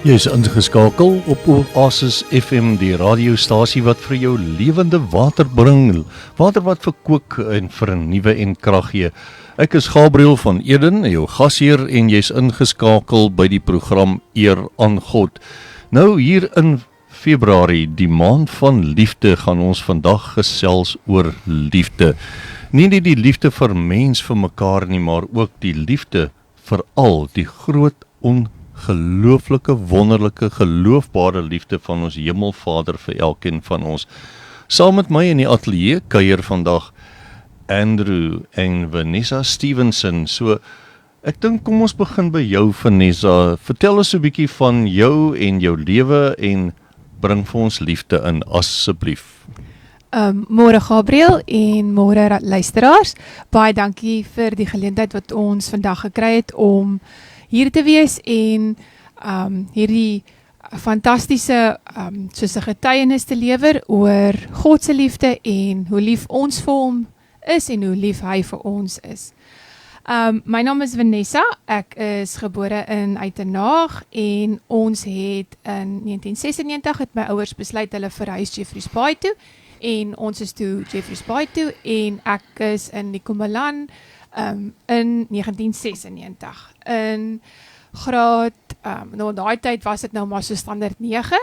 Jy is ingeskakel op Oasis FM, die radiostasie wat vir jou lewende water bring. Water wat verkook en vernuwe en krag gee. Ek is Gabriel van Eden, jou gasheer, en jy's ingeskakel by die program Eer aan God. Nou hier in Februarie, die maand van liefde, gaan ons vandag gesels oor liefde. Nie net die liefde vir mens vir mekaar nie, maar ook die liefde vir al die groot ongelooflike, wonderlike, geloofbare liefde van ons Hemelvader vir elkeen van ons. Saam met my in die ateljee kuier vandag Andrew en Vanessa Stevenson. So, ek dink kom ons begin by jou, Vanessa. Vertel ons 'n bietjie van jou en jou lewe en bring vir ons liefde in, asseblief. Môre Gabriel en môre luisteraars. Baie dankie vir die geleentheid wat ons vandag gekry het om hier te wees en hierdie fantastiese soos 'n getuienis te lewer oor God se liefde en hoe lief ons vir hom is en hoe lief hy vir ons is. My naam is Vanessa, ek is gebore in Uitenhaag en ons het in 1996 het my ouers besluit hulle verhuis Jeffreys Bay toe en ons is toe Jeffreys Bay toe en ek is in Nikomalan in 1996. In graad, nou daai tyd was dit nou maar so standaard 9,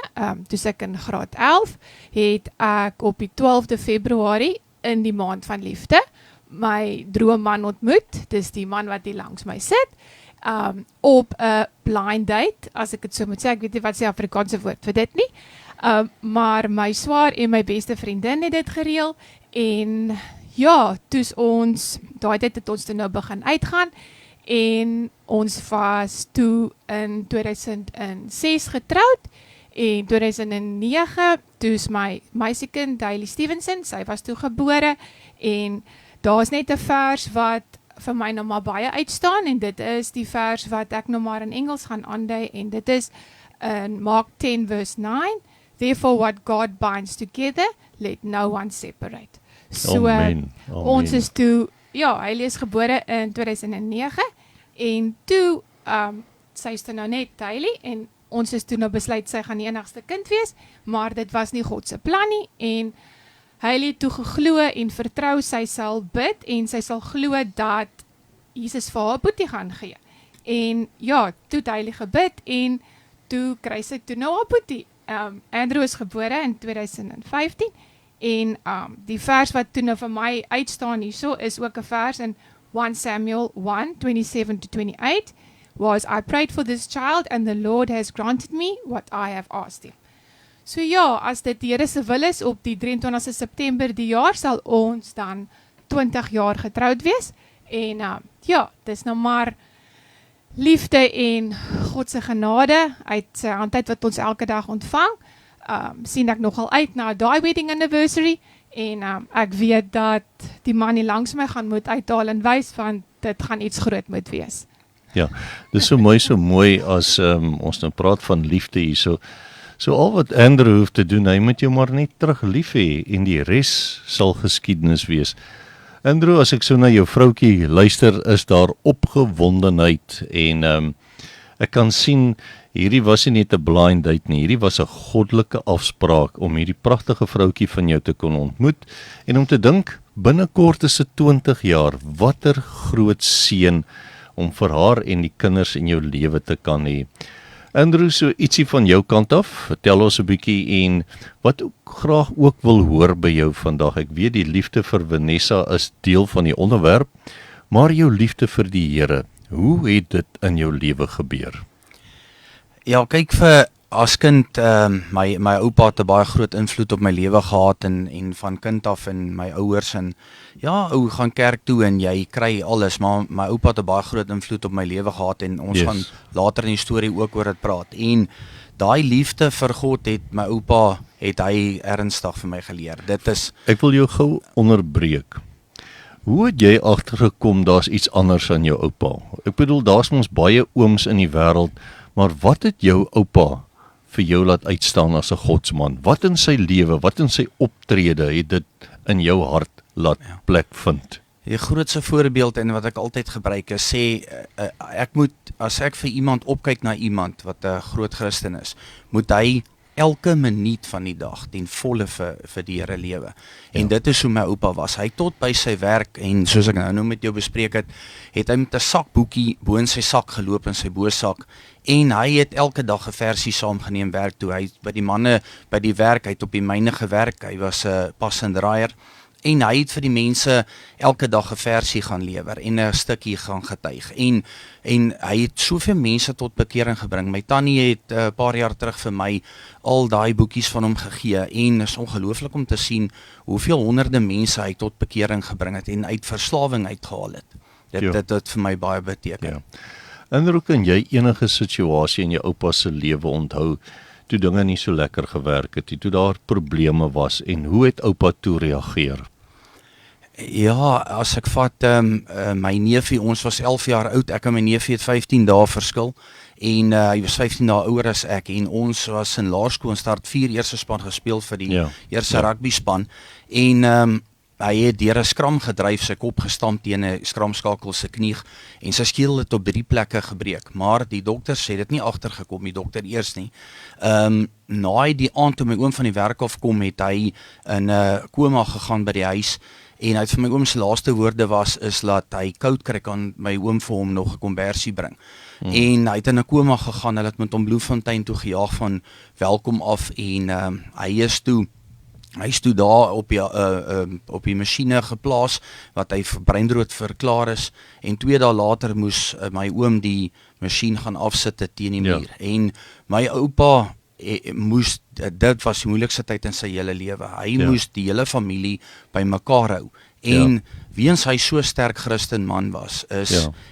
toe ek in graad 11, het ek op die 12de Februarie in die maand van liefde my droomman ontmoet, dis die man wat hier langs my sit, op 'n blind date, as ek dit so moet sê, ek weet nie wat se Afrikaanse woord vir dit nie, maar my swaar en my beste vriendin het dit gereël, en ja, toes ons, daai tyd het ons toe nou begin uitgaan, en ons was toe in 2006 getrouwd, en 2009, toes my meisiekind, Daily Stevenson, sy was toe gebore, en daar is net 'n vers wat vir my nou maar baie uitstaan, en dit is die vers wat ek nou maar in Engels gaan aandui, en dit is in Mark 10 verse 9, Therefore what God binds together, let no one separate. So, Amen. ons is toe, ja, hy is gebore in 2009, en toe, sy is toe nou net Daily, en ons is toe nou besluit, sy gaan die enigste kind wees, maar dit was nie God se plan nie, en hy het toe geglo en vertrou, sy sal bid, en sy sal glo dat Jesus vir haar boetie gaan gee. En ja, toe Daily gebid, en toe kry sy toe nou haar boetie. Andrew is gebore in 2015, en die vers wat toe nou vir my uitstaan hierso, is ook 'n vers in 1 Samuel 1, 27-28, was I prayed for this child, and the Lord has granted me what I have asked him. So ja, as dit die Here se wil is, op die 23 September die jaar, sal ons dan 20 jaar getrouwd wees, en ja, dis nou maar liefde en God se genade uit sy handheid wat ons elke dag ontvang, sien ek nogal uit na daai wedding anniversary, en ek weet dat die man hier langs my gaan moet uithaal en wys, want dit gaan iets groot moet wees. Ja, dis so mooi as ons nou praat van liefde hier, so al wat Andrew hoef te doen, hy moet jou maar net terug lief hê, en die res sal geskiedenis wees. Andrew, as ek so na jou vroukie luister, is daar opgewondenheid, en ek kan sien, hierdie was nie net 'n blind date nie, hierdie was 'n goddelike afspraak om hierdie pragtige vroukie van jou te kon ontmoet, en om te dink, binnekort is dit 20 jaar, watter groot seën om vir haar en die kinders in jou lewe te kan hê. Andrew, so ietsie van jou kant af, vertel ons 'n bietjie, en wat ook graag ook wil hoor by jou vandag. Ek weet die liefde vir Vanessa is deel van die onderwerp, maar jou liefde vir die Here, hoe het dit in jou lewe gebeur? Ja, kyk, vir as kind, my oupa het 'n baie groot invloed op my lewe gehad, en van kind af, en my ouers, en ja, ou gaan kerk toe, en jy kry alles, maar my oupa het 'n baie groot invloed op my lewe gehad, en ons gaan later in die storie ook oor dit praat, en daai liefde vir God het my oupa, het hy ernstig vir my geleer, dit is... Ek wil jou gou onderbreek. Hoe het jy agtergekom daar's iets anders aan jou oupa? Ek bedoel, daar's mos baie ooms in die wêreld, maar wat het jou oupa vir jou laat uitstaan as 'n godsman? Wat in sy lewe, wat in sy optrede het dit in jou hart laat plek vind? Die grootste voorbeeld en wat ek altyd gebruik is sê as ek vir iemand opkyk na iemand wat 'n groot Christen is, moet hy elke minuut van die dag ten volle vir die Here lewe. En dit is hoe my oupa was. Hy tot by sy werk en soos ek nou met jou bespreek het hy met 'n sakboekie bo in sy sak geloop in sy boorsak en hy het elke dag 'n versie saamgeneem werk toe. Hy by die manne by die werk, hy het op die myne gewerk. Hy was 'n pas en draaier. En hy het vir die mense elke dag 'n versie gaan lewer en 'n stukkie gaan getuig. En hy het soveel mense tot bekering gebring. My tannie het 'n paar jaar terug vir my al daai boekies van hom gegee en is ongelooflik om te sien hoeveel honderde mense hy tot bekering gebring het en uit verslawing uitgehaal het. Dit vir my baie beteken. Ja. En hoe kan jy enige situasie in jou oupa se lewe onthou toe dinge nie so lekker gewerk het nie, toe daar probleme was en hoe het oupa toe reageer? Ja, as ek vat my neefie, ons was 11 jaar oud, ek en my neefie het 15 dae verskil en hy was 15 dae ouer as ek en ons was in laerskool en start 4 eerste span gespeel vir die eerste rugby span en hy het deur 'n skram gedryf, sy kop gestamp teen 'n skramskakel se knie en sy skedel het op 3 plekke gebreek, maar die dokter sê dit nie agtergekom, die dokter eers nie. Na die aand toe my oom van die werk af kom, het hy in 'n koma gegaan by die huis en hy het vir my oom se laaste woorde is dat hy koud kry kan my oom vir hom nog 'n kombersie bring. En hy het in 'n koma gegaan, hulle het met hom Bloemfontein toe gejaag van Welkom af en hy is toe daar op die masjiene geplaas wat hy breinrood verklaar is en 2 dae later moes my oom die masjien gaan afsit teen die muur. En my oupa dit was die moeilikste tyd in sy hele lewe. Hy moes die hele familie bymekaar hou. En weens hy so sterk Christen man was,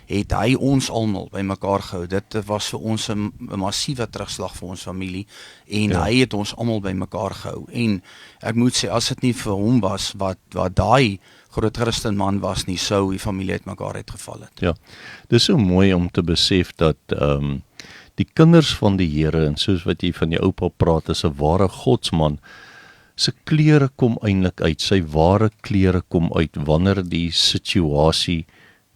het hy ons almal bymekaar gehou. Dit was vir ons 'n massiewe terugslag vir ons familie en hy het ons almal bymekaar gehou. En ek moet sê as dit nie vir hom was wat daai groot Christen man was nie, sou die familie uitmekaar uitgeval het. Ja. Dis so mooi om te besef dat die kinders van die Here en soos wat jy van die oupa praat is 'n ware godsman. Sy klere kom eintlik uit, sy ware klere kom uit wanneer die situasie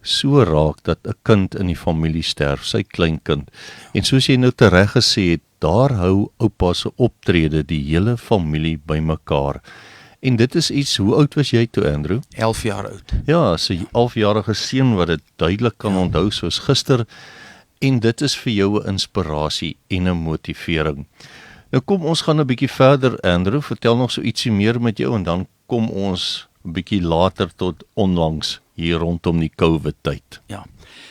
so raak dat 'n kind in die familie sterf, sy kleinkind. En soos jy nou tereg gesê het, daar hou oupa se optrede die hele familie bymekaar. En dit is iets, hoe oud was jy toe, Andrew? 11 jaar oud. Ja, so 'n 11-jarige seun wat dit duidelik kan onthou soos gister. En dit is vir jou 'n inspirasie en 'n motivering. Nou kom ons gaan 'n bietjie verder, Andrew, vertel nog so ietsie meer met jou en dan kom ons 'n bietjie later tot onlangs hier rondom die COVID tyd.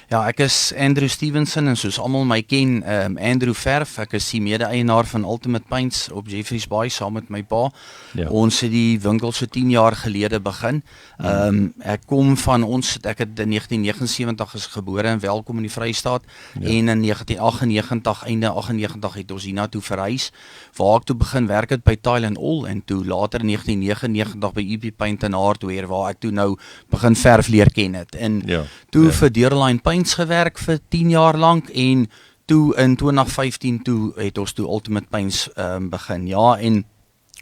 Ja, ek is Andrew Stevenson en soos almal my ken, Andrew Verf, ek is die mede-eienaar van Ultimate Paints op Jeffreys Bay saam met my pa. Ons het die winkel so 10 jaar gelede begin. Ek kom van ek het in 1979 is gebore in Welkom in die Vrystaat en in 1998, einde 98 het ons hiernatoe verhuis, waar ek toe begin werk het by Tile and All en toe later in 1999 by EP Paint and Hardware waar ek toe nou begin verf leer ken het. En toe vir Deurline Paints gewerk vir 10 jaar lank en toe in 2015 toe het ons toe Ultimate Paints begin. Ja, en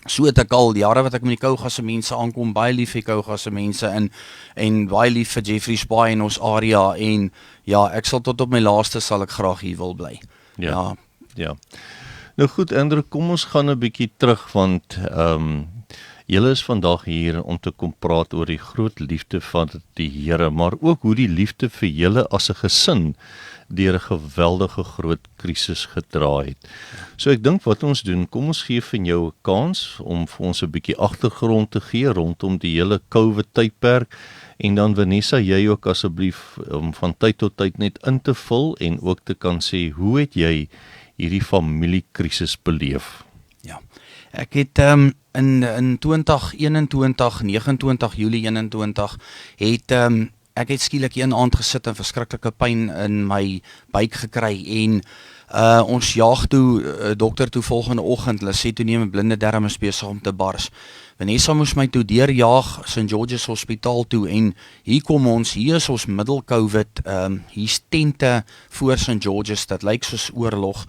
so het ek al die jare wat ek met die Kougasse mense aankom, baie lief vir Kougasse mense en baie lief vir Jeffreys Bay in ons area en ja, ek sal tot op my laaste sal ek graag hier wil bly. Ja. Nou goed, Andrew, kom ons gaan 'n bietjie terug want julle is vandag hier om te kom praat oor die groot liefde van die Here, maar ook hoe die liefde vir julle as 'n gesin deur 'n geweldige groot krisis gedra het. So ek dink wat ons doen, kom ons gee vir jou 'n kans om vir ons 'n bietjie agtergrond te gee rondom die hele COVID tydperk en dan Vanessa, jy ook asseblief om van tyd tot tyd net in te vul en ook te kan sê, hoe het jy hierdie familiekrisis beleef? Ja, ek het in 2021, 29 Julie 21, ek het skielik een aand gesit en verskriklike pyn in my buik gekry en ons jaag toe, dokter toe volgende oggend, hulle sê toe neem 'n blinde darm is besig om te bars. Vanessa moes my toe deurjaag St. George's Hospitaal toe en hier is ons middel COVID, hier's tente voor St. George's, dit lyk soos oorlog.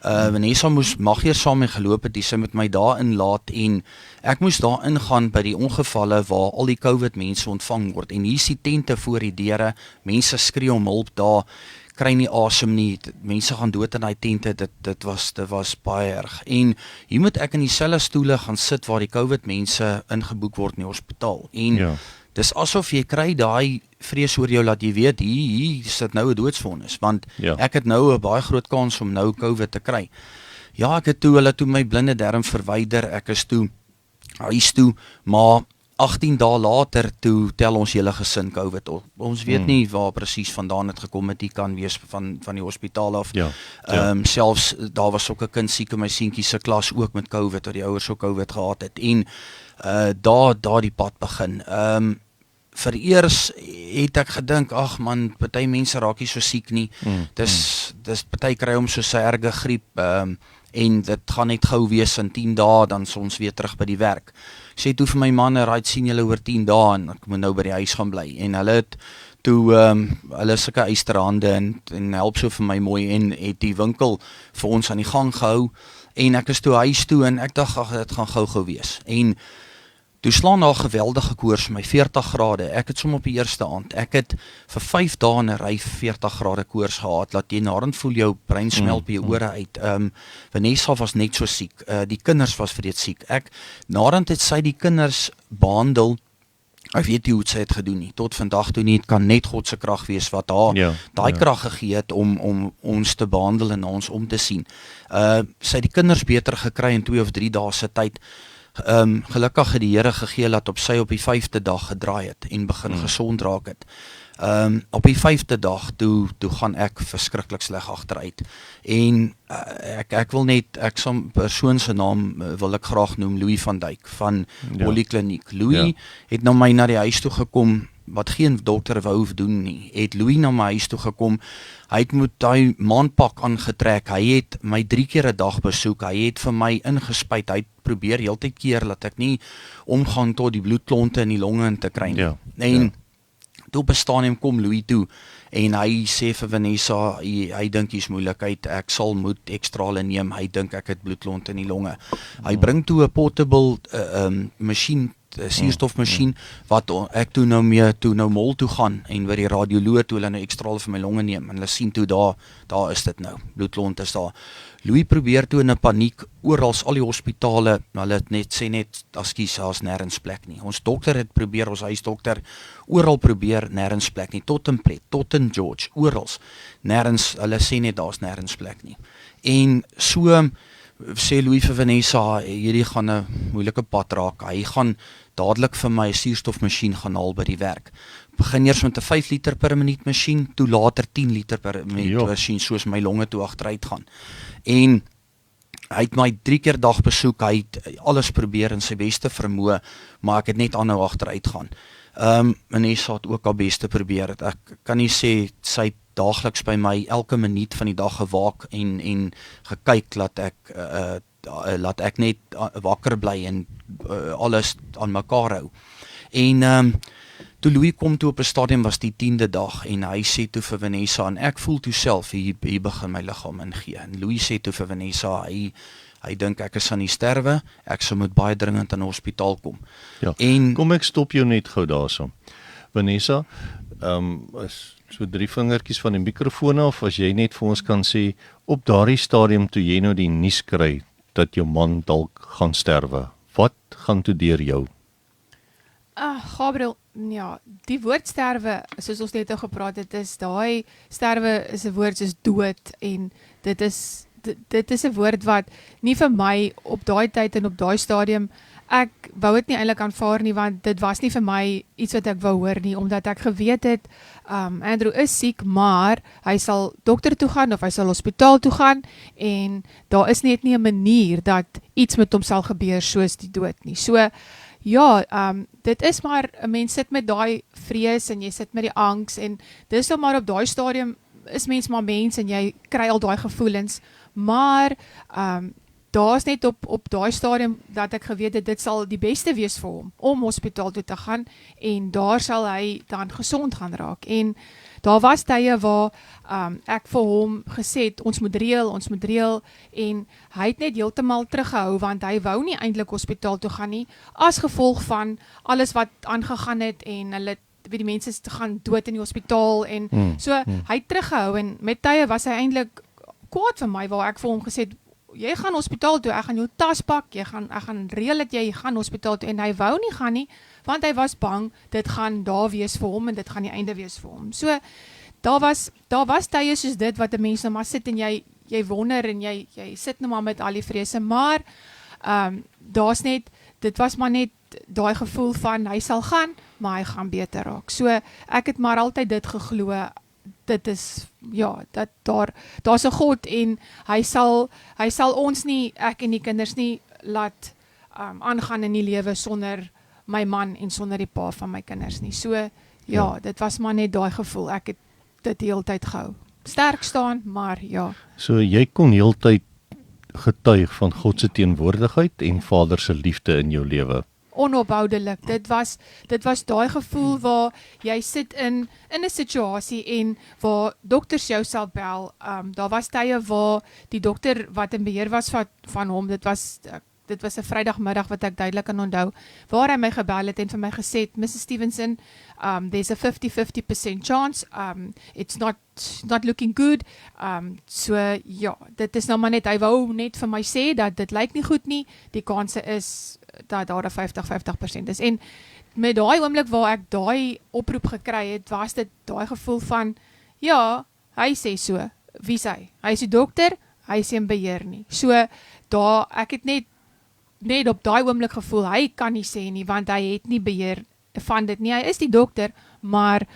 Vanessa mag hier saam mee geloop het, sy met my daar inlaat en ek moes daar ingaan by die ongevalle waar al die COVID mense ontvang word en hier is die tente voor die deure, mense skree om hulp daar, kry nie asem nie, mense gaan dood in die tente, dit was baie erg. En hier moet ek in dieselfde stoele gaan sit waar die COVID mense ingeboek word in die hospitaal. En dis asof jy kry daai vrees oor jou dat jy weet, hier sit nou 'n doodsvonnis, want ek het nou 'n baie groot kans om nou COVID te kry. Ja, ek het hulle toe my blinde darm verwyder, ek is toe huis toe, maar 18 dae later toe tel ons hele gesin COVID op. Ons weet nie waar presies vandaan het gekom het, die kan wees van die hospitaal af. Selfs daar was ook 'n kind siek in my seentjie se klas ook met COVID, wat die ouers ook COVID gehad het. En daar die pad begin. Vereers het ek gedink, ag man, party mense raak nie so siek nie. Dis party kry hom soos 'n erge griep, en dit gaan net gou wees in 10 dae, dan is ons weer terug by die werk. Ek sê toe vir my man, right, sien julle oor 10 dae en ek moet nou by die huis gaan bly. En hulle het toe, hulle sulke eysterhande en help so vir my mooi en het die winkel vir ons aan die gang gehou. En ek is toe huis toe en ek dacht, ag, dit gaan gou wees. En toe slaan daar geweldige koors my 40 grade. Ek het som op die eerste aand. Ek het vir 5 dae in 'n ry 40 grade koors gehad. Laat jy naderhand voel jou brein smelt by jou ore uit. Vanessa was net so siek. Die kinders was vreed siek. Naderhand het sy die kinders behandel. Ek weet nie hoe sy het gedoen nie. Tot vandag toe nie. Het kan net God se krag wees wat haar daai krag gegee het om ons te behandel en na ons om te sien. Sy het die kinders beter gekry in 2 of 3 dae se tyd. Gelukkig het die Here gegee dat op sy op die 5de dag gedraai het en begin gesond raak het. Op die 5de dag toe gaan ek verskriklik sleg agteruit. En ek wil net, ek sal persoon se naam wil ek graag noem, Louis van Dijk van Polykliniek. Louis het na my na die huis toe gekom, wat geen dokter wou doen nie. Het Louis na my huis toe gekom, hy het met die maandpak aangetrek, hy het my 3 keer 'n dag besoek, hy het vir my ingespuit, hy het probeer heeltyd keer, dat ek nie omgaan tot die bloedklonte in die longe in te kry nie. En toe op 'n stadium kom Louis toe, en hy sê vir Vanessa, hy dink hier's moeilikheid, ek sal moet ekstrale neem, hy dink ek het bloedklonte in die longe. Hy bring toe 'n portable masjien, suurstofmasjien, wat ek toe nou mol toe gaan, en by die radioloog toe hulle nou ekstrale vir my longe neem, en hulle sien toe daar is dit nou, bloedklont is daar. Louis probeer toe in 'n paniek, orals al die hospitale, hulle het sê net, ekskuus, daar's nêrens plek nie. Ons dokter het probeer, ons huisdokter, oral probeer, nêrens plek nie, tot in Pret, tot in George, orals, nêrens, hulle sê net daar's nêrens plek nie. En so sê Louis vir Vanessa, hierdie gaan 'n moeilike pad raak, hy gaan dadelik vir my 'n suurstofmasjien gaan haal by die werk. Begin eers met 'n 5 liter per minuut masjien, toe later 10 liter per minuut masjien, soos my longe toe agteruit gaan. En hy het my 3 keer dag besoek, hy het alles probeer in sy beste vermoë, maar ek het net aanhou agteruit gaan. Vanessa het ook haar beste probeer. Ek kan nie sê sy het daagliks by my elke minuut van die dag gewaak en gekyk laat ek net wakker bly en alles aan mekaar hou. En toe Louis kom toe op 'n stadium was die 10de dag en hy sê toe vir Vanessa, en ek voel toe self, hier begin my liggaam ingee. En Louis sê toe vir Vanessa, hy dink ek is aan die sterwe, ek sal moet baie dringend aan 'n hospitaal kom. Kom ek stop jou net gou daarso. Vanessa, so 3 vingertjies van die mikrofoon af, as jy net vir ons kan sê, op daardie stadium toe jy nou die nuus kry, dat jou man dalk gaan sterwe, wat gaan toe deur jou? Gabriel, ja, die woord sterwe, soos ons net al gepraat het, is daai sterwe is 'n woord soos dood, en dit is 'n woord wat nie vir my op daai tyd en op daai stadium, ek wou dit nie eintlik aanvaar nie, want dit was nie vir my iets wat ek wou hoor nie, omdat ek geweet het, Andrew is siek, maar hy sal dokter toe gaan, of hy sal hospitaal toe gaan, en daar is net nie 'n manier dat iets met hom sal gebeur soos die dood nie. So, ja, dit is maar, 'n mens sit met daai vrees, en jy sit met die angs, en dis dan maar op daai stadium, is mens maar mens, en jy kry al daai gevoelens, maar, daar's net op daai stadium dat ek geweet het, dit sal die beste wees vir hom, om hospitaal toe te gaan, en daar sal hy dan gesond gaan raak, en daar was tye waar ek vir hom gesê het, ons moet reël, en hy het net heeltemal teruggehou, want hy wou nie eintlik hospitaal toe gaan nie, as gevolg van alles wat aangegaan het, en hulle die mense gaan dood in die hospitaal, en so, hy het teruggehou, en met tye was hy eintlik kwaad vir my, waar ek vir hom gesê het, jy gaan hospitaal toe, ek gaan jou tas pak, ek gaan reël dat jy gaan hospitaal toe, en hy wou nie gaan nie, want hy was bang, dit gaan daar wees vir hom, en dit gaan die einde wees vir hom. So, daar was tye soos dit, wat die mens nou maar sit, en jy wonder, en jy sit nou maar met al die vrese, maar, dit was maar net, daai gevoel van, hy sal gaan, maar hy gaan beter raak. So, ek het maar altyd dit geglo, dit is, ja, dat daar's 'n God, en hy sal ons nie, ek en die kinders nie, laat aangaan in die lewe sonder my man, en sonder die pa van my kinders nie. So, ja, dit was maar net daai gevoel, ek het dit die hele tyd gehou. Sterk staan, maar ja. So jy kon heeltyd getuig van God se teenwoordigheid en Vader se liefde in jou lewe. Onophoudelik, dit was daai gevoel waar jy sit in 'n situasie, en waar dokters jou sal bel, daar was tye waar die dokter wat in beheer was van hom, dit was 'n Vrydagmiddag wat ek duidelik kan onthou, waar hy my gebel het en vir my gesê het, Mrs. Stevenson, there's a 50-50% chance, it's not looking good, so ja, dit is nou maar net, hy wou net vir my sê, dat dit lyk nie goed nie, die kanse is, dat daar 'n 50-50% is, en met daai oomblik waar ek daai oproep gekry het, was dit daai gevoel van, ja, hy sê so, wie is hy? Hy is die dokter, hy is in beheer nie, so, ek het net op daai oomblik gevoel, hy kan nie sê nie, want hy het nie beheer van dit nie, hy is die dokter, maar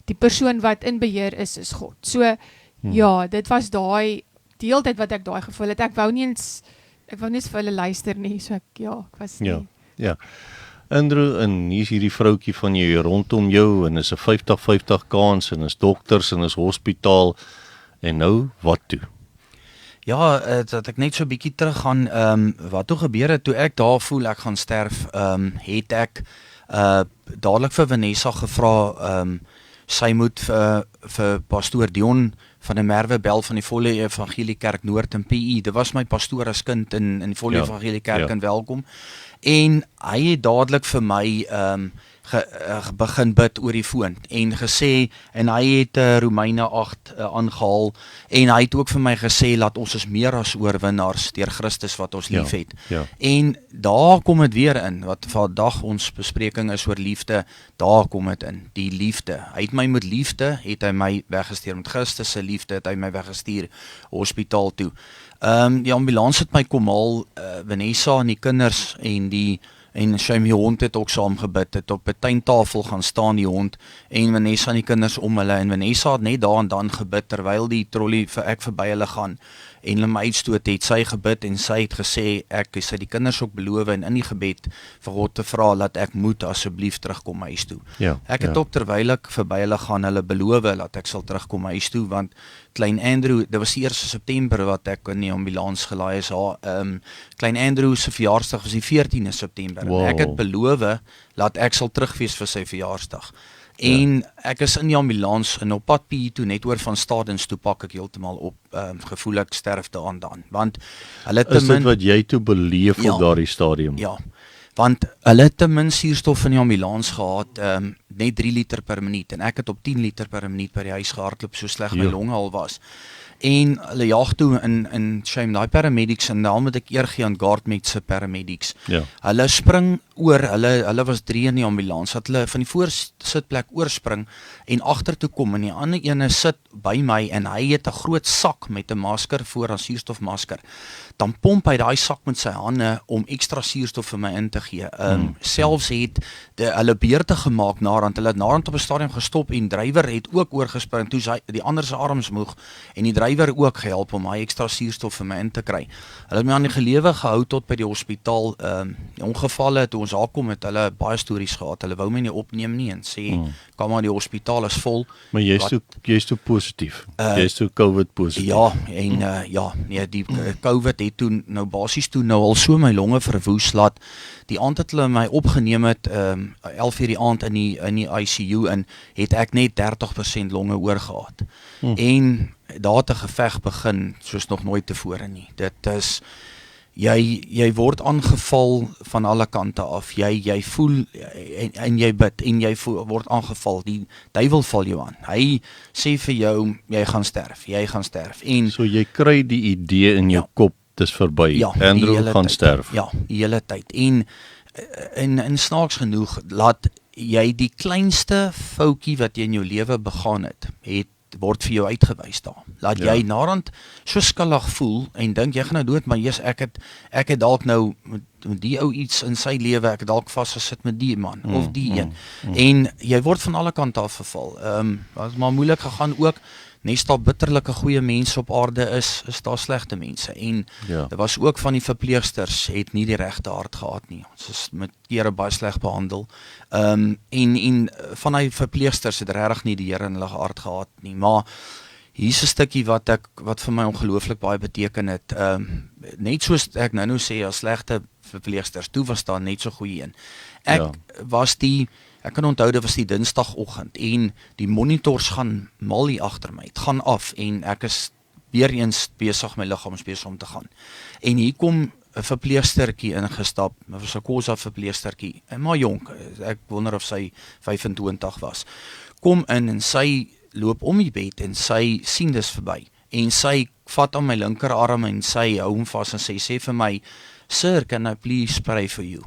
die persoon wat in beheer is God. So, ja, dit was die hele tyd wat ek daai gevoel het, ek wou nie eens vir hulle luister nie, so ek was nie. Ja. Andrew, en hier is hierdie vroukie van jou rondom jou, en is 'n 50-50 kans, en is dokters, en is hospitaal, en nou, wat toe? Ja, dat ek net so 'n bietjie teruggaan, wat toe gebeur het, toe ek daar voel ek gaan sterf, het ek dadelik vir Vanessa gevra, sy moet vir pastoor Dion van der Merwe bel van die Volle Evangelie Kerk Noord in PE, dit was my pastoor as kind in die Volle Evangelie Kerk in Welkom, en hy het dadelik vir my begin bid oor die foon, en gesê, en hy het Romeine 8 aangehaal, en hy het ook vir my gesê, laat ons is meer as oorwinnaars deur Christus wat ons lief het. En daar kom het weer in, wat vandag ons bespreking is oor liefde, daar kom het in, die liefde. Hy het my met liefde, het hy my weggestuur, met Christus se liefde het hy my weggestuur hospitaal toe. Die ambulans het my kom haal, Vanessa en die kinders, en Shami hond het ook saam gebid, het op 'n tuintafel gaan staan die hond, en Vanessa en die kinders om hulle, en Vanessa het net daar en dan gebid, terwyl die trolley ek verby hulle gaan, en hulle my uitstoot, het sy gebid, en sy het gesê, sy die kinders ook beloof, en in die gebed, vir God te vra, dat ek moet asseblief terugkom huis toe. Ek het ook terwyl ek verby hulle gaan, hulle beloof, dat ek sal terugkom huis toe, want Klein Andrew, dit was die 1 September wat ek in die ambulans gelaai is, Klein Andrew se verjaarsdag was die 14 September, en ek het beloof, dat ek sal terugwees vir sy verjaarsdag. En ek is in die ambulans, en op pad PE toe, net oor van Stadens toe pak ek heeltemal op, gevoel ek sterf daan, want hulle is dit wat jy toe beleef op daardie stadium? Ja, want hulle het te min suurstof in die ambulans gehad, net 3 liter per minuut, en ek het op 10 liter per minuut by die huis gehardloop, so sleg my longe al was. En hulle jaag toe in shame, die paramedics, en daarom moet ek eer gee aan Guardmed se paramedics. Hulle spring oor, hulle was 3 in die ambulans, dat hulle van die voorsitplek oorspring, en agter toe kom, en die ander ene sit by my, en hy het 'n groot sak met 'n masker voor, 'n suurstofmasker. Dan pomp hy daai sak met sy hande, om ekstra suurstof vir my in te gee. Selfs het hulle beurte gemaak naderhand, hulle het naderhand op 'n stadium gestop, en drywer het ook oorgespring, toe die ander se arms moeg, en die drywer drywer ook gehelp om hy ekstra suurstof vir my in te kry. Hulle het my aan die gelewe gehou tot by die hospitaal. Die ongevalle toe ons daar kom het hulle baie stories gehad. Hulle wou my nie opneem nie en sê kom maar die hospitaal is vol. Maar jy's toe positief. Jy's toe COVID positief. Ja, en nee, die COVID het toe nou basies toe nou al so my longe verwoes laat. Die aand het hulle my opgeneem het 11 uur die aand in die ICU en het ek net 30% longe oor gehad. En daar het 'n geveg begin soos nog nooit tevore nie. Dit is jy word aangeval van alle kante af. Jy voel en jy bid en jy word aangeval. Die duiwel val jou aan. Hy sê vir jou jy gaan sterf. En so jy kry die idee in jou kop, dis verby. Andrew gaan sterf. Ja, die hele tyd. En snaaks genoeg laat jy die kleinste foutjie wat jy in jou lewe begaan het word vir jou uitgewys daar. Laat jy naderhand so skuldig voel en dink jy gaan nou dood, maar Jesus, ek het dalk nou met die ou iets in sy lewe, ek het dalk vasgesit met die man of die een. En jy word van alle kante af geval. Was maar moeilik gegaan ook. Nes daar bitterlike goeie mense op aarde is daar slegte mense. En daar was ook van die verpleegsters het nie die regte hart gehad nie. Ons is met kere baie sleg behandel. En van die verpleegsters het regtig nie die Here in hulle hart gehad nie. Maar hier's 'n stukkie wat vir my ongelooflik baie beteken het. Net soos ek nou sê as slegte verpleegsters, toe was daar net so goeie een. Ek kan onthou dit was die Dinsdagoggend en die monitors gaan mal hier agter my. Het gaan af en ek is weer eens besig my liggaam besig om te gaan. En hier kom 'n verpleegstertjie ingestap, 'n Sakosa verpleegstertjie, maar jonk. Ek wonder of sy 25 was. Kom in en sy loop om die bed en sy sien dis verby. En sy vat aan my linkerarm en sy hou hom vas en sy sê vir my, "Sir, can I please pray for you?"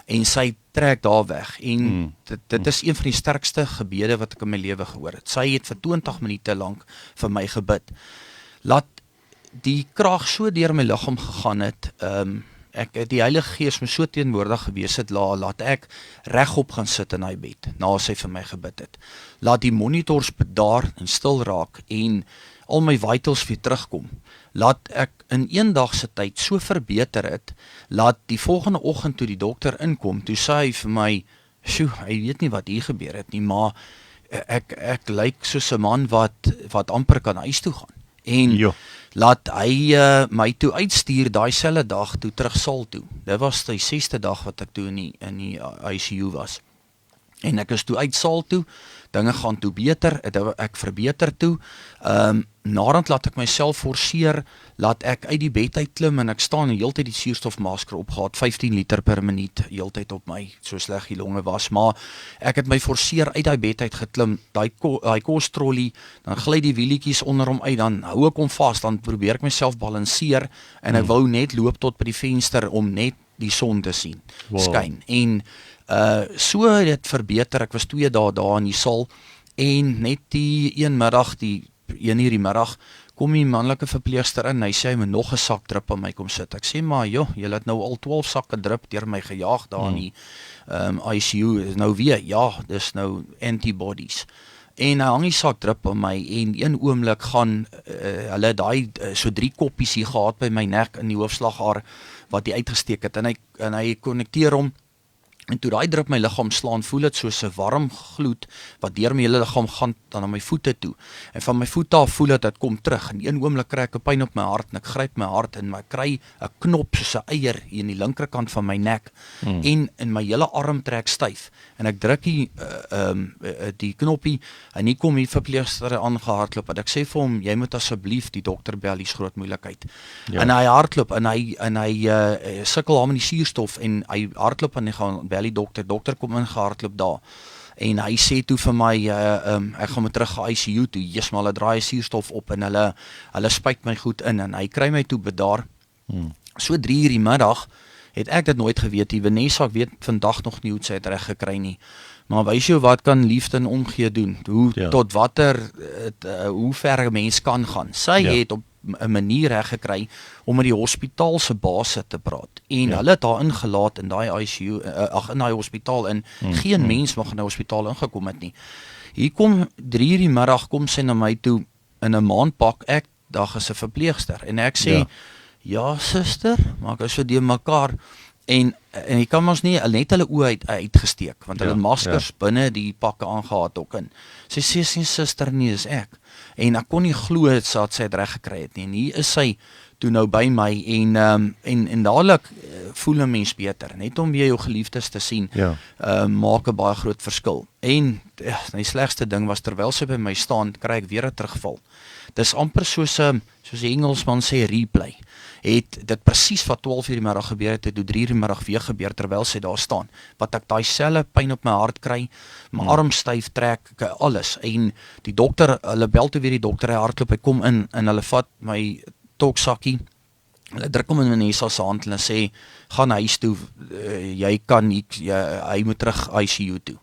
En sy trek daar weg en dit is een van die sterkste gebede wat ek in my lewe gehoor het. Sy het vir 20 minute lank vir my gebid. Laat die krag so deur my liggaam gegaan het, die Heilige Gees my so teenwoordig gewees het, laat ek regop gaan sit in hy bed, na sy vir my gebid het. Laat die monitors bedaar en stil raak en al my vitals weer terugkom. Laat ek in een dag se tyd so verbeter het, laat die volgende oggend toe die dokter inkom, toe sê hy vir my, "Sjoe, hy weet nie wat hier gebeur het nie, maar ek lyk soos 'n man wat amper kan huis toe gaan." En laat hy my toe uitstuur daai selfde dag toe terug saal toe. Dit was die 6de dag wat ek toe in die ICU was. En ek is toe uit saal toe, dinge gaan toe beter, ek verbeter toe. Naderhand laat ek myself forceer, laat ek uit die bed uit klim en ek staan die hele tyd die suurstofmasker opgehad, 15 liter per minuut, heeltyd op my, so sleg die longe was, maar ek het my forceer uit die bed uit geklim, daai kostrollie, dan gly die wielietjies onder hom uit, dan hou ek hom vas, dan probeer ek myself balanseer en ek wou net loop tot by die venster om net die son te sien, skyn. En so het dit verbeter, ek was 2 dae daar in die saal en net die een middag, 1 uur die middag, kom die manlike verpleegster in, hy sê hy moet nog 'n sak drip aan my kom sit. Ek sê maar, joh, jy het nou al 12 sakke drip deur my gejaag daar in die ICU, nou weer, dis nou antibodies. En hy hang die sak drip aan my en een oomblik gaan hulle daai so 3 koppies hier gehad by my nek in die hoofslagaar wat hy uitgesteek het en hy konnekteer hom. En toe daai drip my liggaam slaan, voel dit soos 'n warm gloed wat deur my hele liggaam gaan dan na my voete toe. En van my voete af voel dit kom terug. En een oomblik kry ek 'n pyn op my hart en ek gryp my hart en ek kry 'n knop soos 'n eier hier in die linkerkant van my nek. En in my hele arm trek styf. En ek druk die knoppie en hier kom die verpleegster aangehardloop en ek sê vir hom, jy moet asseblief die dokter bel, hier's groot moeilikheid. En hy hardloop en hy sukkel hom met die suurstof en hy hardloop en hy gaan bel die dokter kom in gehardloop daar. En hy sê toe vir my, ek gaan my terug gaan ICU toe, maar hulle draai suurstof op en hulle spuit my goed in en hy kry my toe bedaar. So 3 uur die middag, het ek dit nooit geweet, die Vanessa, ek weet vandag nog nie hoe sy het reg gekry nie. Maar wys jou wat kan liefde en omgee doen, tot hoe ver 'n mens kan gaan. Sy het op 'n manier reg gekry om met die hospitaal se baas te praat. En hulle het haar ingelaat in daai ICU, in daai hospitaal en geen mens mag in die hospitaal ingekom het nie. Hier kom 3 uur die middag kom sy na my toe in 'n maandpak. dag is 'n verpleegster en ek sê ja suster, maar ek is so deur mekaar en jy kan ons nie net hulle oë uitgesteek want hulle maskers binne die pakke aangehad ook in. Sy sê sien suster nee, dis ek. En ek kon nie glo dat sy het reg gekry het nie. En hier is sy toe nou by my en dadelik voel 'n mens beter. Net om weer jou geliefdes te sien, maak 'n baie groot verskil. En die slegste ding was terwyl sy by my staan, kry ek weer 'n terugval. Dis amper soos die Engelsman sê replay. Het dit presies wat 12:00 die middag gebeur het, toe 3:00 die middag weer gebeur terwyl sy daar staan. Wat ek daai selfe pyn op my hart kry, my arm styf trek, alles. En die dokter, hulle bel toe weer die dokter, hy hardloop, hy kom in en hulle vat my toksakkie. Hulle druk hom in Vanessa se hand en hulle sê gaan huis toe, jy kan nie, hy moet terug ICU toe.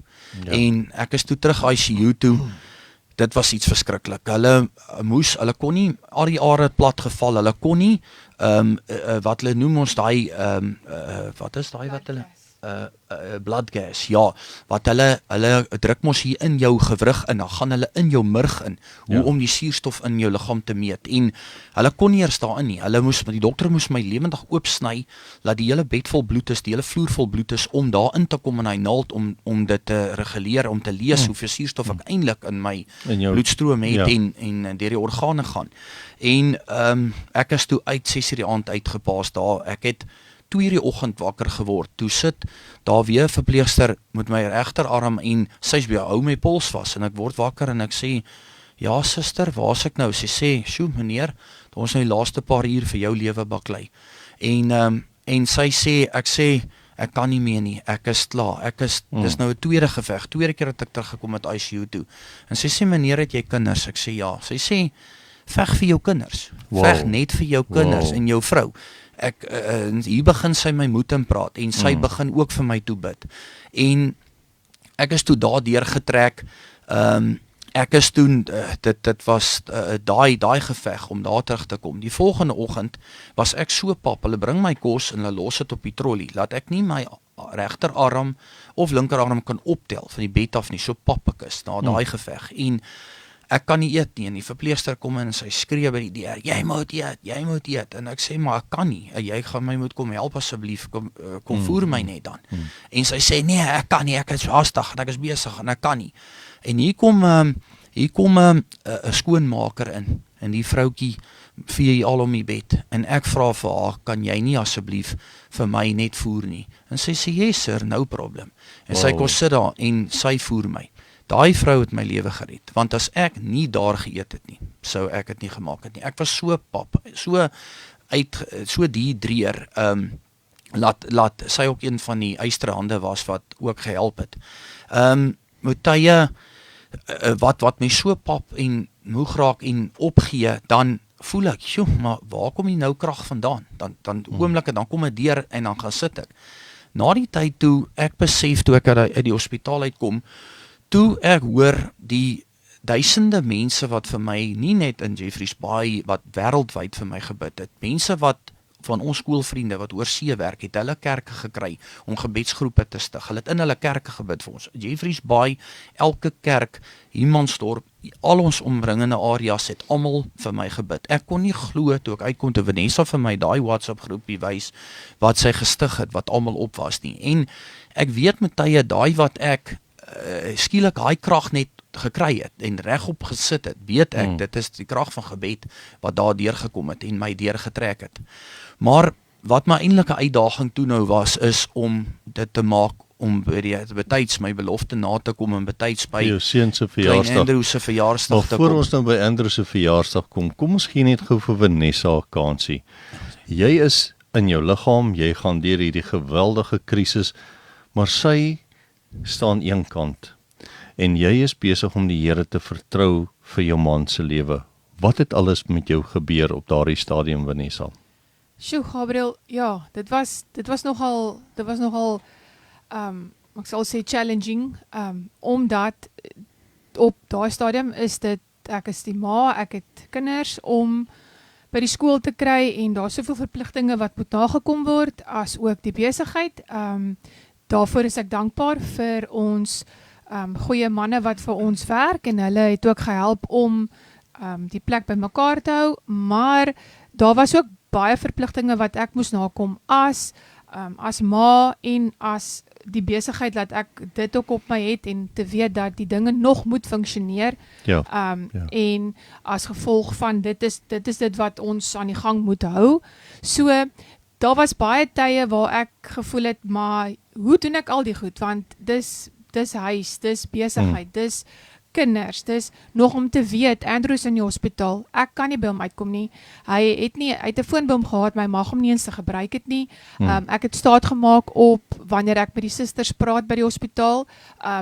En ek is toe terug ICU toe. Dit was iets verskriklik. Hulle kon nie al die are plat geval. Hulle kon nie wat hulle noem ons daai wat is daai wat hulle blood gas, wat hulle druk mos hier in jou gewrig in, dan gaan hulle in jou murg in, om die suurstof in jou liggaam te meet, en hulle kon nie eers daarin nie, die dokter moes my lewendig oopsny, laat die hele bed vol bloed is, die hele vloer vol bloed is, om daar in te kom in hy naald, om dit te reguleer, om te lees hoeveel suurstof ek eintlik in my bloedstroom het, en deur die organe gaan, en ek is toe uit 6:00 die aand uitgepaas daar, ek het 2:00 die oggend wakker geword, toe sit daar weer 'n verpleegster met my regterarm en sy's by hou my pols vas en ek word wakker en ek sê, ja suster, waar's ek nou? Sy sê, sjoe meneer, ons nou die laaste paar uur vir jou lewe baklei. En sy sê, ek kan nie meer nie, ek is klaar, dis nou 'n tweede geveg, tweede keer dat ek teruggekom het ICU toe. En sy sê, meneer, het jy kinders? Ek sê ja. Sy sê, veg vir jou kinders, veg net vir jou kinders en jou vrou. Hier begin sy my moed in praat en sy begin ook vir my toe bid. En ek is toe daar deurgetrek. Ek is toen, dit was daai geveg om daar terug te kom. Die volgende oggend was ek so pap, hulle bring my kos en hulle los dit op die trolley, laat ek nie my regterarm of linkerarm kan optel van die bed af nie, so pap ek is, na daai geveg. En ek kan nie eet nie, en die verpleegster kom in en sy skree by die deur, jy moet eet, en ek sê, maar ek kan nie, jy gaan my moet kom help asseblief, kom voer my net dan. En sy sê, nee, ek kan nie, ek is haastig, en ek is besig, en ek kan nie. En hier kom 'n skoonmaker in, en die vroutjie vee al om die bed, en ek vra vir haar, kan jy nie asseblief vir my net voer nie? En sy sê, yes sir, no problem. En sy kom sit daar, en sy voer my. Daai vrou het my lewe gered, want as ek nie daar geëet het nie, sou ek het nie gemaak het nie. Ek was so pap, so dehydreer, laat sy ook een van die eysterhande was wat ook gehelp het. Met tye, wat my so pap en moeg raak en opgee, dan voel ek, joh, maar waar kom die nou krag vandaan? Dan oomblikke, dan kom ek deur en dan gaan sit ek. Na die tyd toe, ek besef toe ek uit die hospitaal uitkom, toe ek hoor die duisende mense wat vir my, nie net in Jeffreys Bay, wat wêreldwyd vir my gebid het, mense wat van ons skoolvriende wat oor see werk, het hulle kerke gekry om gebedsgroepe te stig. Hulle het in hulle kerke gebid vir ons. Jeffreys Bay, elke kerk, Humansdorp, al ons omringende areas het almal vir my gebid. Ek kon nie glo toe ek uitkom toe Vanessa vir my daai WhatsApp groepie wys wat sy gestig het, wat almal op was nie. En ek weet met tye daai wat ek skielik daai krag net gekry het en regop gesit het, weet ek, dit is die krag van gebed wat daar deurgekom het en my deurgetrek het. Maar wat my eintlike uitdaging toe nou was, is om dit te maak, om betyds my belofte na te kom en betyds by jou seun se klein Andrew se verjaarsdag te kom. Voor ons nou by Andrew se verjaarsdag kom ons gee net gou vir Vanessa 'n kansie. Jy is in jou liggaam, jy gaan deur hierdie geweldige krisis, maar sy staan een kant, en jy is besig om die Here te vertrou vir jou man se lewe. Wat het alles met jou gebeur op daardie stadium, Vanessa? Sjoe, Gabriel, ja, dit was nogal, ek sal sê challenging, omdat op daai stadium is dit, ek is die ma, ek het kinders om by die skool te kry, en daar soveel verpligtinge wat moet nagekom word, as ook die besigheid. Daarvoor is ek dankbaar vir ons goeie manne wat vir ons werk, en hulle het ook gehelp om die plek bymekaar te hou, maar daar was ook baie verpligtinge wat ek moes nakom as ma en as die besigheid dat ek dit ook op my het en te weet dat die dinge nog moet funksioneer. Ja. En as gevolg van dit is dit wat ons aan die gang moet hou. So, daar was baie tye waar ek gevoel het, maar hoe doen ek al die goed? Want dis huis, dis besigheid, dis kinders, dis nog om te weet, Andrew is in die hospitaal, ek kan nie by hom uitkom nie, hy het 'n foonboom gehad, maar hy mag hom nie eens te gebruik het nie, ek het staat gemaak op, wanneer ek met die susters praat by die hospitaal,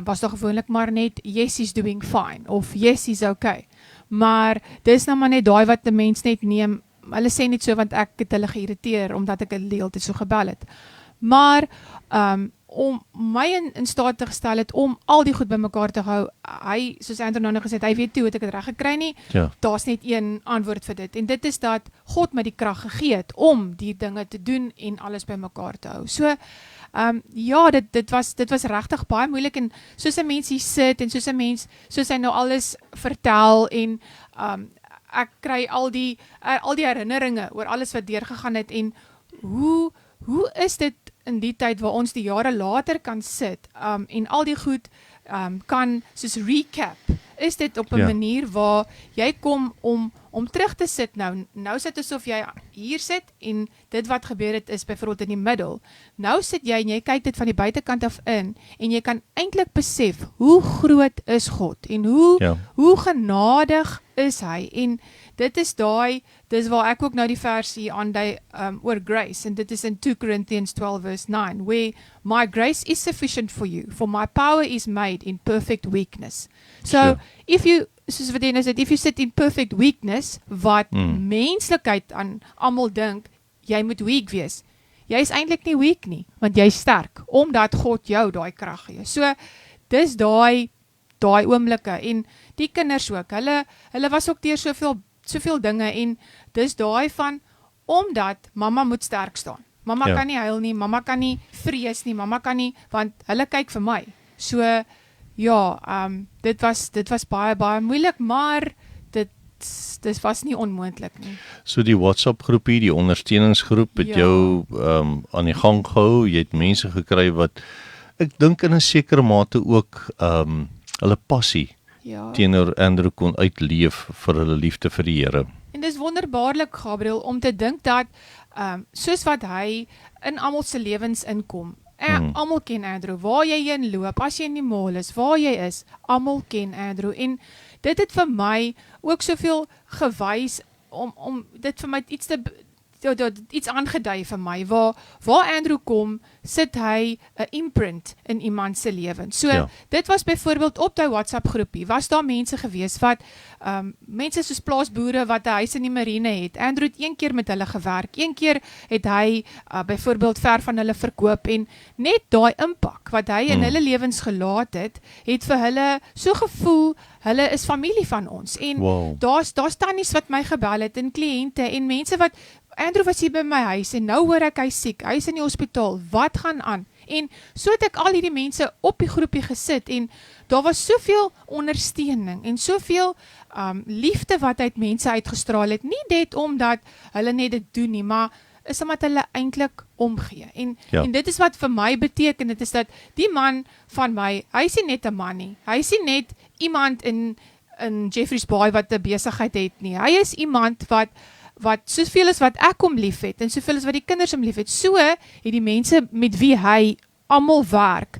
was daar gewoonlik maar net, yes, he's doing fine, of yes, he's okay, maar dis nou maar net daai wat die mens net neem, hulle sê net so, want ek het hulle geïrriteer, omdat ek die hele tyd so gebel het, maar, om my in staat te gestel het, om al die goed by mekaar te hou, hy, soos Andrew nou gesê het, hy weet toe het ek het reg gekry nie, daar's net een antwoord vir dit, en dit is dat God my die krag gegee het, om die dinge te doen, en alles by mekaar te hou, so, dit was regtig baie moeilik, en soos 'n mens hier sit, en soos hy nou alles vertel, en, ek kry al die herinneringe, oor alles wat deurgegaan het, en hoe is dit in die tyd waar ons die jare later kan sit en al die goed kan soos recap, is dit op 'n manier waar jy kom om terug te sit nou sit asof jy hier sit en dit wat gebeur het is byvoorbeeld in die middel. Nou sit jy en jy kyk dit van die buitekant af in en jy kan eintlik besef hoe groot is God en hoe genadig is hy en dis waar ek ook nou die vers hier aandui oor grace, en dit is in 2 Corinthians 12 verse 9, where my grace is sufficient for you, for my power is made in perfect weakness. So, if you sit in perfect weakness, wat menslikheid aan almal dink, jy moet weak wees. Jy is eintlik nie weak nie, want jy is sterk, omdat God jou daai krag gee. So, dis daai oomblikke, en die kinders ook, hulle was ook deur soveel dinge, en dis daai van, omdat mama moet sterk staan. Mama kan nie huil nie, mama kan nie vrees nie, mama kan nie, want hulle kyk vir my. So, dit was baie, baie moeilik, maar dit was nie onmoontlik nie. So die WhatsApp groepie, die ondersteuningsgroep, het jou aan die gang gehou, jy het mense gekry wat, ek dink in 'n sekere mate ook, hulle passie teenoor Andrew kon uitleef vir hulle liefde vir die Here. En dis wonderbaarlik, Gabriel, om te dink dat, soos wat hy in almal se lewens inkom, almal ken Andrew, waar jy heen loop, as jy in die mall is, waar jy is, almal ken Andrew, en dit het vir my ook soveel gewys, om dit vir my iets aangedui vir my, waar Andrew kom, sit hy 'n imprint in iemand se lewens. So, dit was byvoorbeeld op die WhatsApp groepie, was daar mense gewees wat, mense soos plaasboere wat 'n huis in die marine het, Andrew het een keer met hulle gewerk, een keer het hy byvoorbeeld ver van hulle verkoop, en net daai impak wat hy in hulle lewens gelaat het vir hulle so gevoel, hulle is familie van ons, en daar's tannies wat my gebel het, en kliënte, en mense wat, Andrew was hier by my huis, en nou hoor ek hy siek, hy is in die hospitaal, wat gaan aan? En so het ek al hierdie mense op die groepie gesit, en daar was soveel ondersteuning, en soveel liefde wat uit mense uitgestraal het, nie net omdat hulle net dit doen nie, maar is omdat hulle eintlik omgee, en dit is wat vir my beteken, dit is dat die man van my, hy is nie net 'n man nie, hy is nie net iemand in Jeffreys Bay wat 'n besigheid het nie, hy is iemand wat soveel is wat ek hom lief het, en soveel is wat die kinders hom lief het, so het die mense met wie hy almal werk,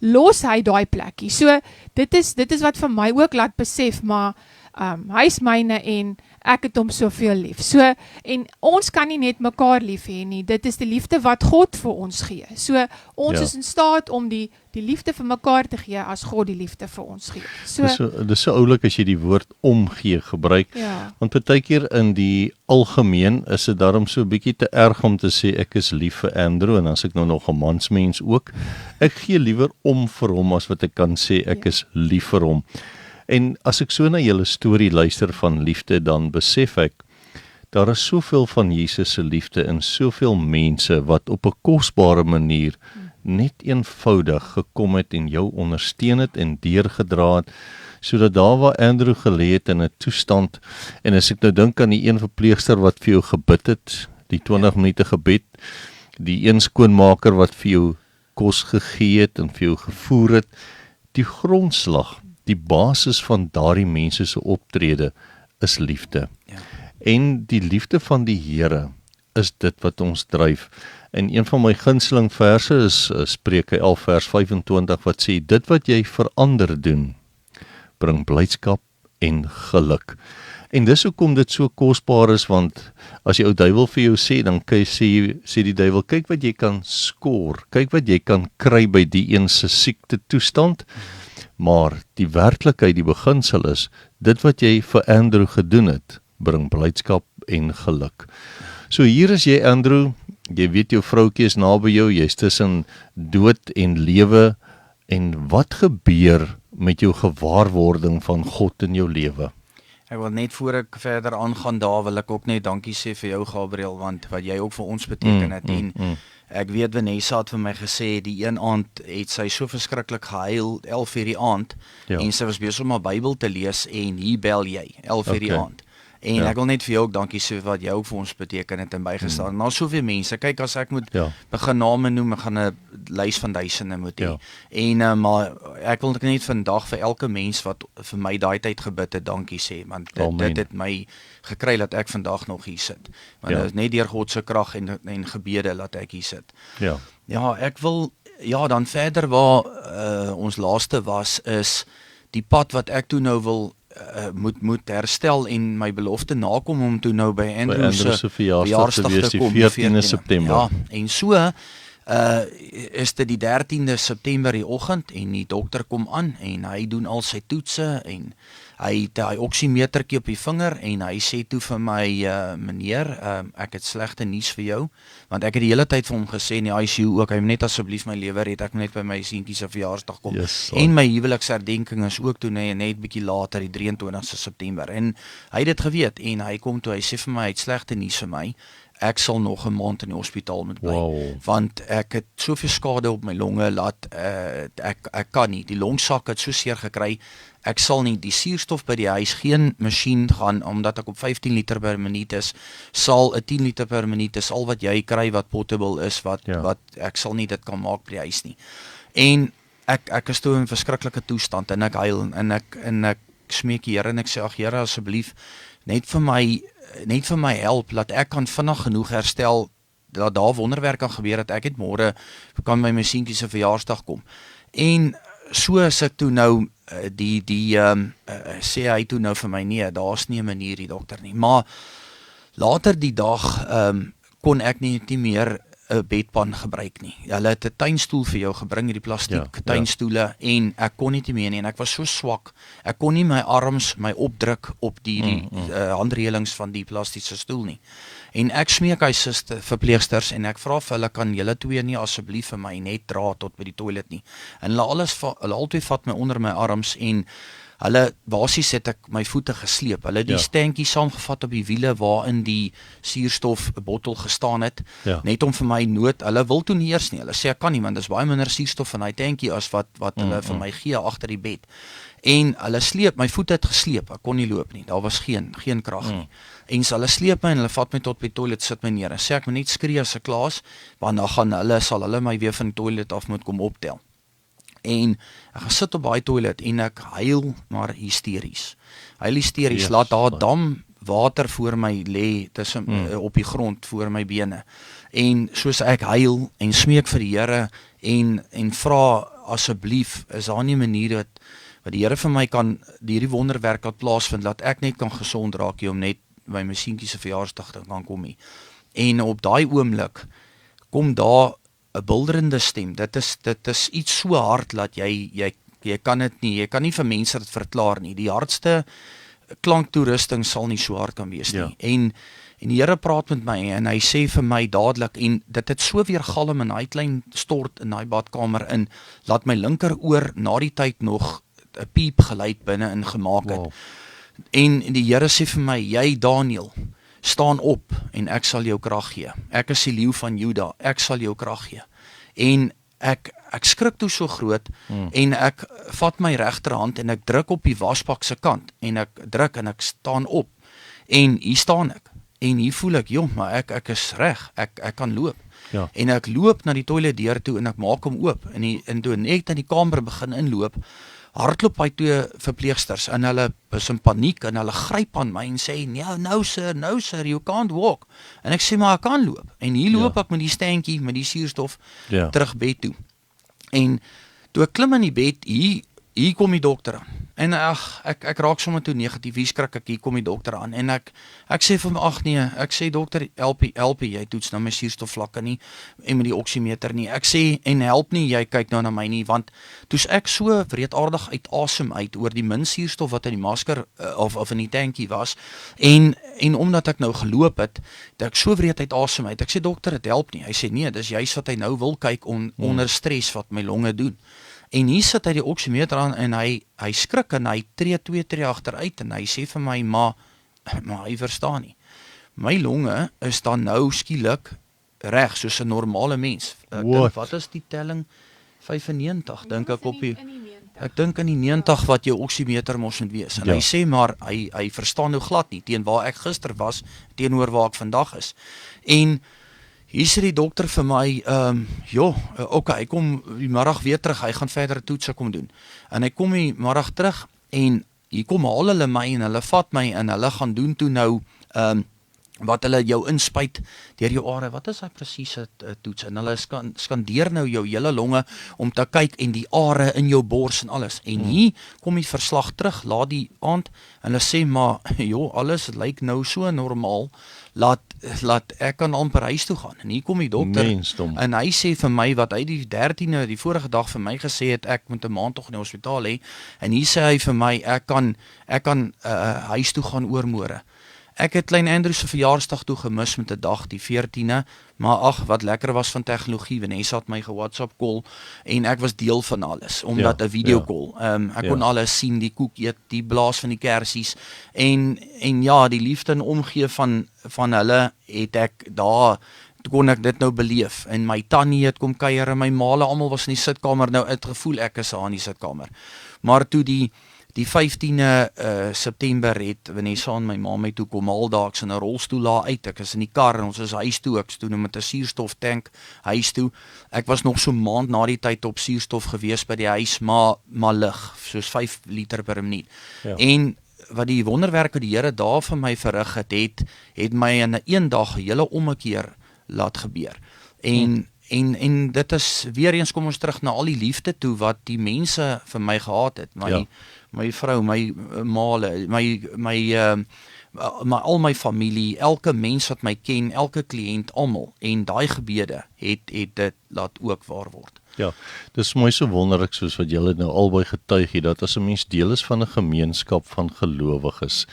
los hy daai plekkie, so dit is wat vir my ook laat besef, maar hy is myne, en ek het hom soveel lief, so, en ons kan nie net mekaar lief hê nie, dit is die liefde wat God vir ons gee, so, ons is in staat om die liefde vir mekaar te gee, as God die liefde vir ons gee. So, dis so oulik as jy die woord omgee gebruik, want partykeer in die algemeen is dit daarom so 'n bietjie te erg om te sê, ek is lief vir Andrew, en as ek nou nog 'n mansmens ook, ek gee liewer om vir hom, as wat ek kan sê, ek is lief vir hom. En as ek so na julle storie luister van liefde, dan besef ek, daar is soveel van Jesus se liefde in soveel mense wat op 'n kosbare manier net eenvoudig gekom het en jou ondersteun het en deurgedra het. sodat daar waar Andrew gelê het in 'n toestand, en as ek nou dink aan die een verpleegster wat vir jou gebid het, die 20 minute gebed, die een skoonmaker wat vir jou kos gegee het en vir jou gevoer het, die grondslag, die basis van daardie mense se optrede is liefde. Ja. En die liefde van die Here is dit wat ons dryf. En een van my gunsteling verse is Spreuke 11 vers 25 wat sê, dit wat jy vir ander doen, bring blydskap en geluk. En dis hoekom dit so kosbaar is, want as die ou duiwel vir jou sê, dan sê die duiwel, kyk wat jy kan skoor, kyk wat jy kan kry by die een se siekte toestand, maar die werklikheid, die beginsel is, dit wat jy vir Andrew gedoen het, bring blydskap en geluk. So hier is jy, Andrew, jy weet jou vroukie is naby jou, jy is tussen dood en lewe, en wat gebeur met jou gewaarwording van God in jou lewe? Ek wil net voor ek verder aangaan daar, wil ek ook net dankie sê vir jou, Gabriel, want wat jy ook vir ons beteken het, en ek weet Vanessa het vir my gesê, die een aand het sy so verskriklik gehuil, 11 uur die aand, en sy was besig om haar Bybel te lees, en hier bel jy, 11 uur die aand. En ek wil net vir jou ook dankie sê wat jy ook vir ons beteken het en bygestaan. En daar's soveel mense, kyk as ek moet begin name noem, ek gaan 'n lys van duisende moet hê. En maar ek wil net vandag vir elke mens wat vir my daai tyd gebid het, dankie sê, want dit het my gekry dat ek vandag nog hier sit. Want dit is net deur God se krag en gebede dat ek hier sit. Ja, ek wil dan verder waar ons laaste was is die pad wat ek toe nou wil moet herstel en my belofte nakom om toe nou by Andrew se verjaarsdag te kom, die 14de September. Ja, en so is dit die 13de September die oggend en die dokter kom aan en hy doen al sy toetse en hy het hy oksimetertjie op die vinger en hy sê toe vir my meneer, ek het slegte nuus vir jou, want ek het die hele tyd vir hom gesê in die ICU ook, hy moet net asseblief my lewe red, ek moet net by my seentjie se verjaarsdag kom. En my huweliksherdenking is ook toe net bietjie later, die 23ste September. En hy het dit geweet en hy kom toe, hy sê vir my, hy het slegte nuus vir my. Ek sal nog 'n maand in die hospitaal moet bly, want ek het soveel skade op my longe laat ek kan nie, die longsak het so seer gekry, ek sal nie, die suurstof by die huis, geen masjien gaan, omdat ek op 15 liter per minuut is, sal 'n 10 liter per minuut is al wat jy kry wat potable is, wat ek sal nie dit kan maak by die huis nie. En ek is toe in 'n verskriklike toestand en ek huil en ek smeek die Here en ek sê, ag Here, asseblief net vir my help, dat ek kan vinnig genoeg herstel, dat daar wonderwerk kan gebeur, dat ek het môre kan my seentjie se verjaarsdag kom. En so is ek toe nou, sê hy toe nou vir my, nee, daar's nie 'n manier die dokter nie, maar later die dag kon ek nie meer 'n bedpan gebruik nie. Hulle het 'n tuinstoel vir jou gebring, hierdie plastiek tuinstoele, en ek kon nie meer nie, en ek was so swak, ek kon nie my arms opdruk op die handreëlings van die plastiese stoel nie. En ek smeek hy verpleegsters, en ek vra vir hulle, kan julle twee nie asseblief vir my net dra tot by die toilet nie. En hulle albei vat my onder my arms, en hulle, basies het ek my voete gesleep. Hulle het die stankie saamgevat op die wiele waarin die suurstofbottel gestaan het, net om vir my hulle wil toe nie eers nie. Hulle sê ek kan nie, want dis baie minder suurstof in daai tankie as wat hulle vir my gee agter die bed. En hulle sleep, my voete het gesleep, ek kon nie loop nie, daar was geen krag nie. En so hulle sleep my en hulle vat my tot by die toilet, sit my neer en sê ek moet net skree as ek klaar is, want dan sal hulle my weer van die toilet af moet kom optel. En ek gaan sit op daai toilet en ek huil maar hysteries. Laat daar dam water voor my lê tussen op die grond voor my bene. En soos ek huil en smeek vir die Here en vra asseblief, is daar nie 'n manier wat die Here vir my kan hierdie wonderwerk laat plaasvind, dat ek net kan gesond raak om net by my seentjie se verjaarsdag te kan kom nie. En op daai oomblik kom daar 'n bulderende stem. Dit is iets so hard dat jy kan dit nie, jy kan nie vir mense dit verklaar nie. Die hardste klanktoerusting sal nie so hard kan wees nie. En die Here praat met my en hy sê vir my dadelik, en dit het so weer galm in daai klein stort in daai badkamer in, laat my linkeroor na die tyd nog 'n piep geluid binne in gemaak het. En die Here sê vir my, jy Daniel, staan op en ek sal jou krag gee. Ek is die leeu van Juda, ek sal jou krag gee. En ek skrik toe so groot en ek vat my regterhand en ek druk op die wasbak se kant en ek druk en ek staan op en hier staan ek en hier voel ek, jong, maar ek is reg, ek kan loop. Ja. En ek loop na die toiletdeur toe en ek maak hom oop en toe net in die kamer begin inloop, hardloop hy 2 verpleegsters en hulle is in paniek en hulle gryp aan my en sê, no sir, you can't walk. En ek sê, maar ek kan loop. En hier loop ek met die standjie, met die suurstof, terug bed toe. En toe ek klim in die bed, hier kom die dokter aan. En ek raak sommer toe negatief, hier skrik ek, hier kom die dokter aan. En ek sê vir my, ek sê dokter, help jy toets nou my suurstofvlakke nie, en met die oksimeter nie. Ek sê, en help nie, jy kyk nou na my nie, want toes ek so wreedaardig uit asem uit, oor die min suurstof wat in die masker, of in die tankie was, en omdat ek nou geloop het, dat ek so wreed uit asem uit, ek sê dokter, het help nie. Hy sê, nee, dis juist wat hy nou wil kyk, onder stres wat my longe doen. En hier sit hy die oksimeter aan en hy skrik en hy tree 2 tree agteruit en hy sê vir my, maar hy verstaan nie. My longe is dan nou skielik reg soos 'n normale mens. Ek dink, wat is die telling? 95, dink ek op die... Ek dink in die 90 wat jou oksimeter mos moet wees. En hy sê maar, hy verstaan nou glad nie, teen waar ek gister was, teenoor waar ek vandag is. En hier sê die dokter vir my, hy kom die middag weer terug, hy gaan verdere toetse kom doen. En hy kom die middag terug, en hier kom haal hulle my, en hulle vat my, en hulle gaan doen toe nou, wat hulle jou inspuit deur jou are, wat is hy presiese toets, en hulle skandeer nou jou hele longe, om te kyk, en die are in jou bors en alles, en hier kom die verslag terug, laat die aand, en hulle sê, maar, alles lyk nou so normaal, laat ek kan amper huis toe gaan, en hier kom die dokter, en hy sê vir my, wat hy die 13e, die vorige dag vir my gesê het, ek moet 'n maand tog in die hospitaal hê, en hier sê hy vir my, ek kan huis toe gaan oormôre. Ek het klein Andrew se verjaarsdag toe gemis met 'n dag, die 14e, maar wat lekker was van tegnologie, Vanessa het my ge-WhatsApp call, en ek was deel van alles, omdat 'n video call, ek kon alles sien, die koek eet, die blaas van die kersies, en die liefde en omgee van hulle, het ek daar, kon ek dit nou beleef, en my tannie het kom kuier, en my maale, almal was in die sitkamer, nou het gevoel ek is aan die sitkamer, maar toe die 15de September het Vanessa en my ma my toe kom haal daar, ek is in 'n rolstoel daar uit, ek is in die kar en ons is huis toe, ek is toe met 'n suurstoftank huis toe, ek was nog so 'n maand na die tyd op suurstof gewees by die huis, maar lig, soos 5 liter per minuut, en wat die wonderwerke die Here daar vir my verrig het my in 'n dag 'n hele ommekeer laat gebeur, en dit is, weer eens kom ons terug na al die liefde toe, wat die mense vir my gehad het, my vrou, my maale, al my familie, elke mens wat my ken, elke kliënt, almal, en daai gebede het dit laat ook waar word. Ja, dis mooi so wonderlik soos wat julle nou albei getuig het, dat as 'n mens deel is van 'n gemeenskap van gelowiges,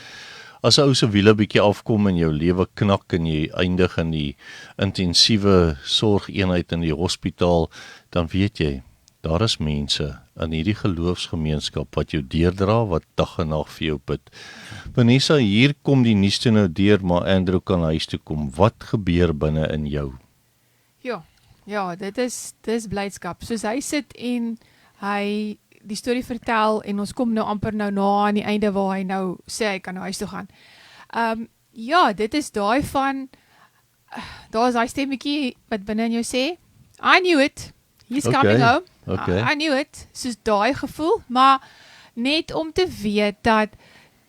as 'n ou se wiele bietjie afkom en jou lewe knak en jy eindig in die intensiewe sorgeenheid in die hospitaal, dan weet jy, daar is mense in hierdie geloofsgemeenskap wat jou deurdra, wat dag en nag vir jou bid. Vanessa, hier kom die nuus toe nou deur, maar Andrew kan huis toe kom. Wat gebeur binne in jou? Ja, dit is blydskap. Soos hy sit en hy die storie vertel, en ons kom nou amper nou na aan die einde waar hy nou sê hy kan nou huis toe gaan. Dit is daai van, daar is daai stemmetjie wat binne in jou sê, I knew it, he's coming home. I knew it, soos daai gevoel, maar net om te weet dat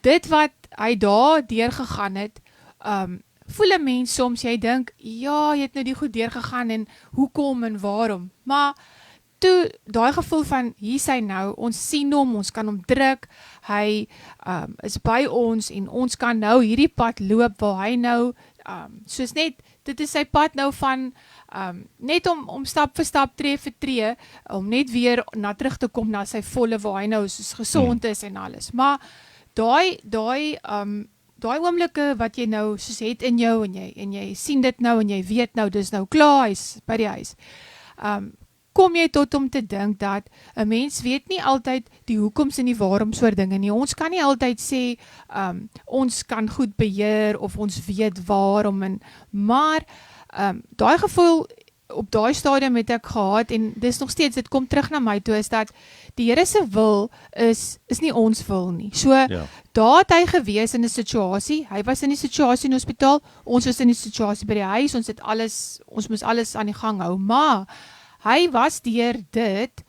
dit wat hy daar deurgegaan het, voel 'n mens soms, jy dink, jy het nou die goed deurgegaan, en hoekom en waarom, maar toe, daai gevoel van, hier is hy nou, ons sien hom, ons kan hom druk, hy is by ons, en ons kan nou hierdie pad loop, waar hy nou, soos net, dit is sy pad nou van, net om stap vir stap, tree vir tree, om net weer na terug te kom na sy volle, waar hy nou soos gesond is en alles, maar daai oomblikke wat jy nou soos het in jou, en jy sien dit nou, en jy weet nou, dis nou klaar, hy is by die huis, kom jy tot om te dink dat 'n mens weet nie altyd die hoekoms en die waaroms oor dinge nie. Ons kan nie altyd sê, ons kan goed beheer, of ons weet waarom, maar daai gevoel op daai stadium het ek gehad, en dis nog steeds, dit kom terug na my toe, is dat die Here se wil is nie ons wil nie. So, daar het hy gewees in 'n situasie, hy was in die situasie in die hospitaal, ons was in die situasie by die huis, ons moes alles aan die gang hou, maar hy was deur dit,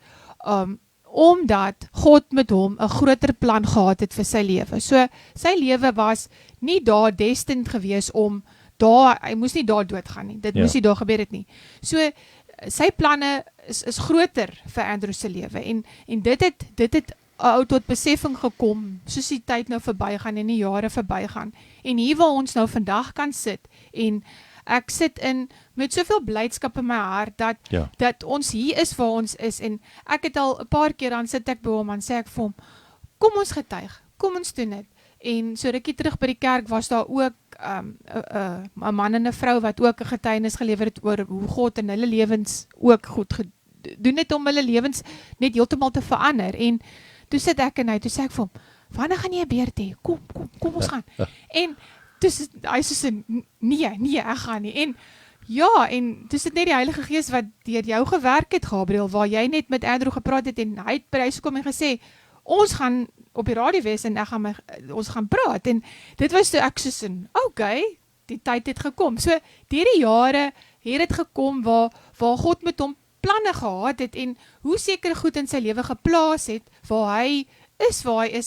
omdat God met hom 'n groter plan gehad het vir sy lewe. So, sy lewe was nie daar destined gewees om hy moes nie daar doodgaan nie, dit moes nie daar gebeur het nie. So, sy planne is groter vir Andrew se lewe, en dit het ou tot beseffing gekom, soos die tyd nou verbygaan en die jare verbygaan, en hier waar ons nou vandag kan sit, en ek sit met soveel blydskap in my hart, dat ons hier is waar ons is, en ek het al 'n paar keer, dan sit ek by hom, en sê ek vir hom, kom ons getuig, kom ons doen dit, en so rukkie terug by die kerk was daar ook 'n man en 'n vrou wat ook 'n getuienis gelewer het oor hoe God in hulle lewens ook goed gedoen het om hulle lewens net heeltemal te verander, en toe sit ek en hy, toe sê ek vir hom, wanneer gaan jy 'n beurt hê? Kom ons gaan. En dus hy sê, nee, ek gaan nie. En ja, en dis dit net die Heilige Gees wat deur jou gewerk het, Gabriel, waar jy net met Andrew gepraat het, en hy het by huis gekom en gesê, ons gaan op die radio wees, en ons gaan praat, en dit was toe ek soos okay, die tyd het gekom. So, deur die jare het het gekom, waar God met hom planne gehad het, en hoe seker goed in sy lewe geplaas het, waar hy is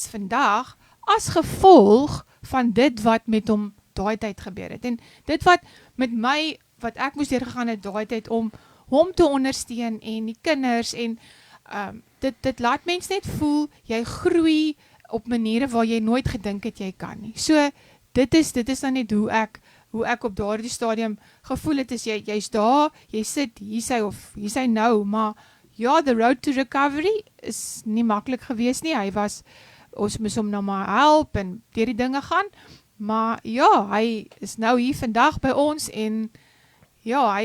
vandag, as gevolg van dit wat met hom daai tyd gebeur het. En dit wat met my, wat ek moes deurgegaan het daai tyd, om hom te ondersteun, en die kinders, en dit laat mens net voel, jy groei op maniere waar jy nooit gedink het jy kan nie. So, dit is dan net hoe ek op daardie stadium gevoel het, is jy's daar, jy sit, hier sy nou, maar ja, the road to recovery is nie maklik gewees nie, ons moes hom nou maar help, en deur die dinge gaan, maar ja, hy is nou hier vandag by ons, en ja,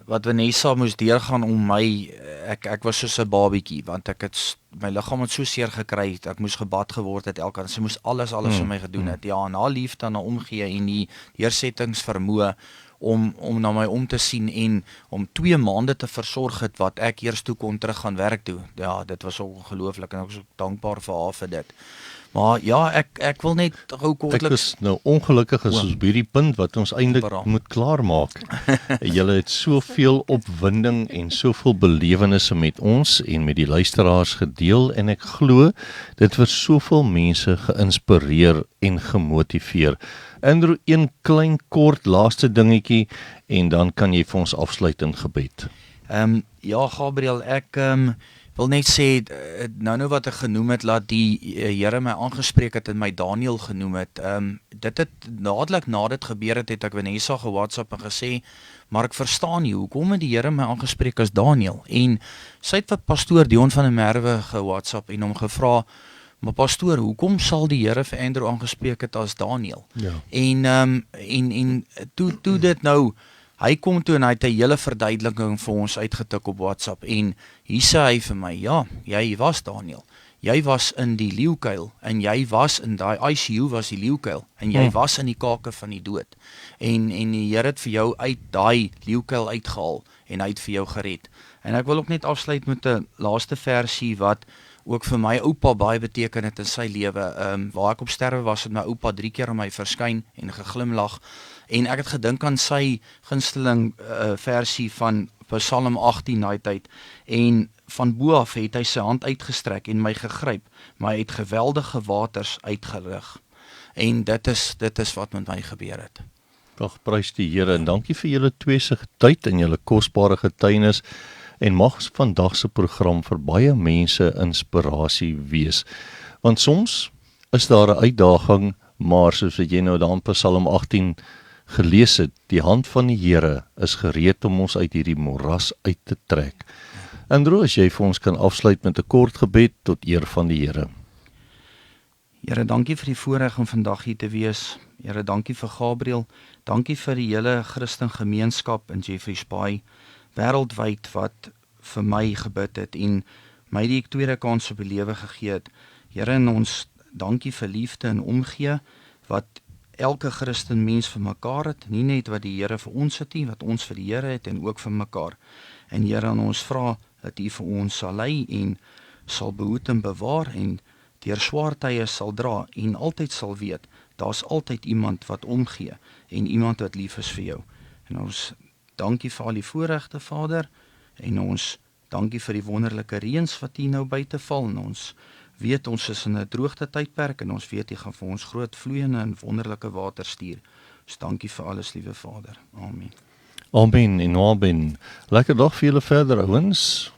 wat Vanessa moes deurgaan om my, ek was soos 'n babietjie, want my liggaam het so seer gekry het, ek moes gebad geword het elke dag, sy moes alles vir my gedoen het, en haar liefde, en haar omgee, en die deursettingsvermoë, om na my om te sien, en om 2 maande te versorg het, wat ek eers toe kon terug gaan werk toe, ja, dit was ongelooflik, en ek was ook dankbaar vir haar vir dit. Maar ja, ek wil net gou kortliks... Ek is nou ongelukkig is ons by die punt wat ons eintlik moet klaarmaak. Julle het soveel opwinding en soveel belewennisse met ons en met die luisteraars gedeel, en ek glo dit het soveel mense geïnspireer en gemotiveer. Andrew, een klein kort laaste dingetjie, en dan kan jy vir ons afsluit in gebed. Ja, Gabriel, ek wil net sê, nou wat ek genoem het, laat die Here my aangespreek het en my Daniel genoem het, dit het dadelik na dit gebeur het ek Vanessa ge-WhatsApp en gesê, maar ek verstaan nie, hoekom het die Here my aangespreek as Daniel, en sy het vir pastoor Dion van der Merwe ge-WhatsApp en hom gevra, maar pastoor, hoekom sal die Here vir Andrew aangespreek het as Daniel? Ja. En toe dit nou, hy kom toe en hy het 'n hele verduideliking vir ons uitgetik op WhatsApp, en hier sê hy vir my, ja, jy was Daniel, jy was in die leeukuil, en jy was in die ICU was die leeukuil, en jy was in die kake van die dood, en die Here het vir jou uit die leeukuil uitgehaal, en hy het vir jou gered. En ek wil ook net afsluit met 'n laaste versie, wat ook vir my oupa baie beteken het in sy lewe, waar ek op sterwe was, het my oupa 3 keer aan my verskyn, en geglimlag, en ek het gedink aan sy gunsteling versie van Psalm 18 daai tyd, en van bo af het hy sy hand uitgestrek en my gegryp, maar hy het geweldige waters uitgerig, en dit is wat met my gebeur het. Ag, prys die Here, en dankie vir julle twee se tyd en julle kosbare getuienis, en mag vandag se program vir baie mense inspirasie wees, want soms is daar 'n uitdaging, maar soos wat jy nou dan Psalm 18 gelees het, die hand van die Here is gereed om ons uit hierdie moras uit te trek. Andrew, as jy vir ons kan afsluit met 'n kort gebed tot eer van die Here. Here, dankie vir die voorreg om vandag hier te wees. Here, dankie vir Gabriel, dankie vir die hele Christen gemeenskap in Jeffreys Bay, wêreldwyd wat vir my gebid het en my die tweede kans op die lewe gegee het. Here, en ons dankie vir liefde en omgee wat elke Christen mens vir mekaar het, nie net wat die Here vir ons het nie, wat ons vir die Here het en ook vir mekaar. En Here, aan ons vra dat U vir ons sal lei en sal behoed en bewaar en deur swaar tye sal dra en altyd sal weet, daar's altyd iemand wat omgee en iemand wat lief is vir jou. En ons dankie vir al die voorregte, Vader, en ons dankie vir die wonderlike reëns wat hier nou buite val, en ons weet ons is in 'n droogte tydperk, en ons weet U gaan vir ons groot vloeiende en wonderlike water stuur. Ons dankie vir alles, liewe Vader. Amen. Amen en amen. Lekker dag vir julle verder, ouens.